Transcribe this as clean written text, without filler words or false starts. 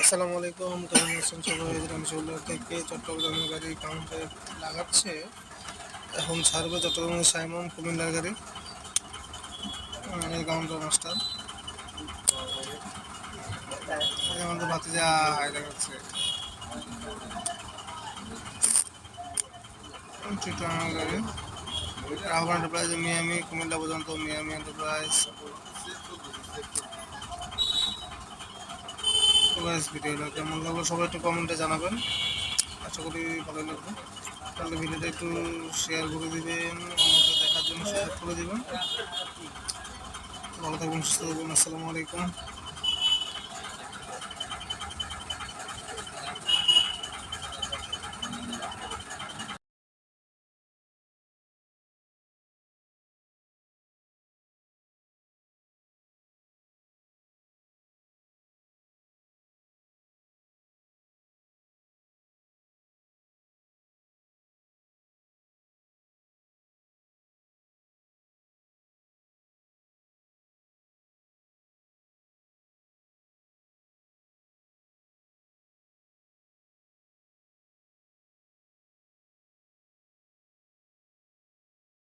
আসসালামু আলাইকুম। কেমন আছেন সবাই? আমি ষোলো থেকে চট্টগ্রামের গাড়ি কাউন্টে লাগাচ্ছে। এখন ছাড়বে চট্টগ্রামের সাইমন কুমিল্লার গাড়ি। এই কাউন্টার মাস্টার আমাদের ভাতিজা হাই দেখাচ্ছে। চিটাগাং গাড়ি রাহুল এন্টারপ্রাইজ মিয়ামি কুমিল্লা পর্যন্ত মিয়ামি এন্টারপ্রাইজ ভিডিওটা কেমন লাগলো সবাই একটু কমেন্টে জানাবেন। আশা করি ভালো লাগবে। তাহলে ভিডিওটা একটু শেয়ার করে দিবেন, অন্যকে দেখার জন্য সুযোগ করে দিবেন। ভালো থাকবেন, সুস্থ থাকবেন। আসসালামু আলাইকুম।